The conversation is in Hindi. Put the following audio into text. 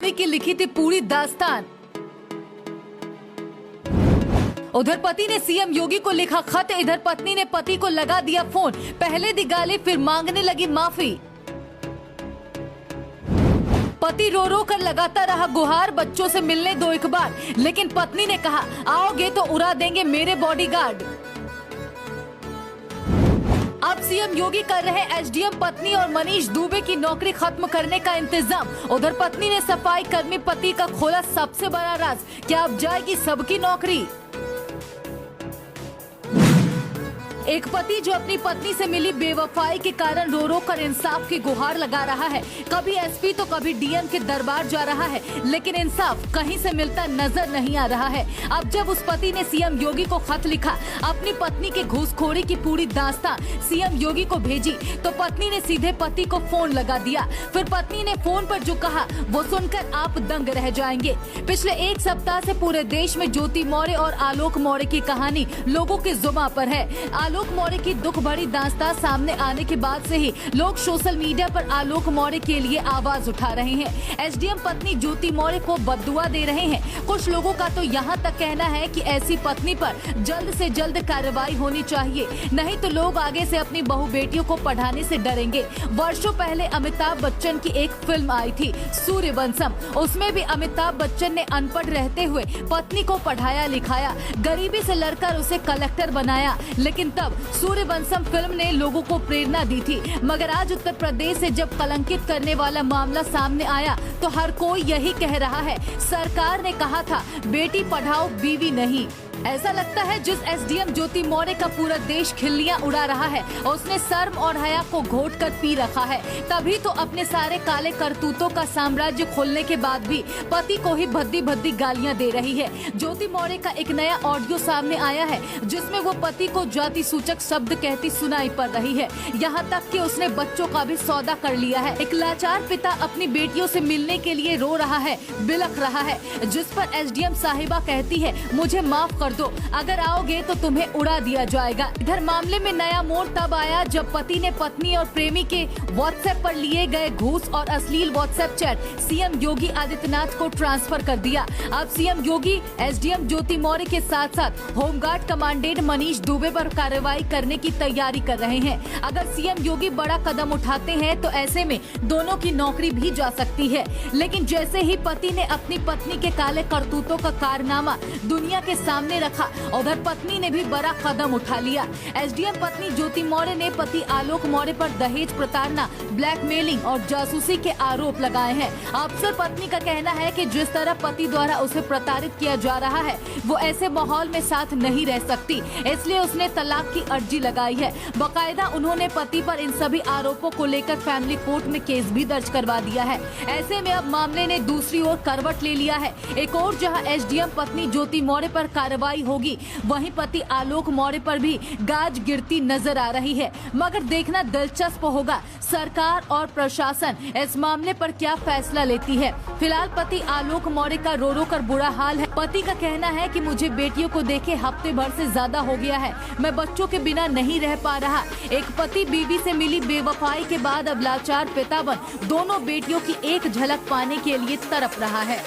पति की लिखी थी पूरी दास्तान। उधर पति ने सीएम योगी को लिखा खत, इधर पत्नी ने पति को लगा दिया फोन। पहले दी गाली फिर मांगने लगी माफी। पति रो रो कर लगाता रहा गुहार, बच्चों से मिलने दो एक बार, लेकिन पत्नी ने कहा आओगे तो उड़ा देंगे मेरे बॉडीगार्ड। अब सीएम योगी कर रहे एसडीएम पत्नी और मनीष दुबे की नौकरी खत्म करने का इंतजाम। उधर पत्नी ने सफाई कर्मी पति का खोला सबसे बड़ा राज, क्या अब जाएगी सबकी नौकरी। एक पति जो अपनी पत्नी से मिली बेवफाई के कारण रो रो कर इंसाफ की गुहार लगा रहा है, कभी एसपी तो कभी डीएम के दरबार जा रहा है, लेकिन इंसाफ कहीं से मिलता नजर नहीं आ रहा है। अब जब उस पति ने सीएम योगी को खत लिखा, अपनी पत्नी के घूसखोरी की पूरी दास्तान सीएम योगी को भेजी, तो पत्नी ने सीधे पति को फोन लगा दिया। फिर पत्नी ने फोन पर जो कहा वो सुनकर आप दंग रह जाएंगे। पिछले एक सप्ताह से पूरे देश में ज्योति मौर्य और आलोक मौर्य की कहानी लोगों की जुबान पर है। आलोक मौर्य की दुख भरी दास्तान सामने आने के बाद से ही लोग सोशल मीडिया पर आलोक मौर्य के लिए आवाज उठा रहे हैं। एसडीएम पत्नी ज्योति मौर्य को बद्दुआ दे रहे हैं। कुछ लोगों का तो यहाँ तक कहना है कि ऐसी पत्नी पर जल्द से जल्द कार्रवाई होनी चाहिए, नहीं तो लोग आगे से अपनी बहू बेटियों को पढ़ाने से डरेंगे। वर्षों पहले अमिताभ बच्चन की एक फिल्म आई थी सूर्यवंशम, उसमें भी अमिताभ बच्चन ने अनपढ़ रहते हुए पत्नी को पढ़ाया लिखाया, गरीबी से लड़कर उसे कलेक्टर बनाया, लेकिन तब सूर्यवंशम फिल्म ने लोगों को प्रेरणा दी थी। मगर आज उत्तर प्रदेश से जब कलंकित करने वाला मामला सामने आया तो हर कोई यही कह रहा है, सरकार ने कहा था बेटी पढ़ाओ बीवी नहीं। ऐसा लगता है जिस एसडीएम ज्योति मौर्य का पूरा देश खिल्लियां उड़ा रहा है, उसने शर्म और हया को घोट कर पी रखा है। तभी तो अपने सारे काले करतूतों का साम्राज्य खोलने के बाद भी पति को ही भद्दी भद्दी गालियां दे रही है। ज्योति मौर्य का एक नया ऑडियो सामने आया है जिसमें वो पति को जाति सूचक शब्द कहती सुनाई पड़ रही है। यहाँ तक कि उसने बच्चों का भी सौदा कर लिया है। एक लाचार पिता अपनी बेटियों से मिलने के लिए रो रहा है, बिलख रहा है, जिस पर एसडीएम साहिबा कहती है मुझे माफ दो, अगर आओगे तो तुम्हें उड़ा दिया जाएगा। इधर मामले में नया मोड़ तब आया जब पति ने पत्नी और प्रेमी के व्हाट्सएप पर लिए गए घूस और अश्लील WhatsApp chat CM Yogi Adityanath को ट्रांसफर कर दिया। अब सीएम योगी एसडीएम ज्योति मौर्य के साथ साथ होमगार्ड कमांडेंट मनीष दुबे पर कार्रवाई करने की तैयारी कर रहे हैं। अगर सीएम योगी बड़ा कदम उठाते हैं तो ऐसे में दोनों की नौकरी भी जा सकती है। लेकिन जैसे ही पति ने अपनी पत्नी के काले करतूतों का कारनामा दुनिया के सामने रखा, उधर पत्नी ने भी बड़ा कदम उठा लिया। एसडीएम पत्नी ज्योति मौर्य ने पति आलोक मौर्य पर दहेज प्रताड़ना, ब्लैकमेलिंग और जासूसी के आरोप लगाए हैं। अफसर पत्नी का कहना है कि जिस तरह पति द्वारा उसे प्रताड़ित किया जा रहा है वो ऐसे माहौल में साथ नहीं रह सकती, इसलिए उसने तलाक की अर्जी लगाई है। बाकायदा उन्होंने पति पर इन सभी आरोपों को लेकर फैमिली कोर्ट में केस भी दर्ज करवा दिया है। ऐसे में अब मामले ने दूसरी ओर करवट ले लिया है। एक और जहां एसडीएम पत्नी ज्योति मौर्य पर कार्रवाई होगी, वहीं पति आलोक मौर्य पर भी गाज गिरती नजर आ रही है। मगर देखना दिलचस्प होगा सरकार और प्रशासन इस मामले पर क्या फैसला लेती है। फिलहाल पति आलोक मौर्य का रो रो कर बुरा हाल है। पति का कहना है कि मुझे बेटियों को देखे हफ्ते भर से ज्यादा हो गया है, मैं बच्चों के बिना नहीं रह पा रहा। एक पति बीवी से मिली बेवफाई के बाद अब लाचार पिता बन दोनों बेटियों की एक झलक पाने के लिए तड़प रहा है।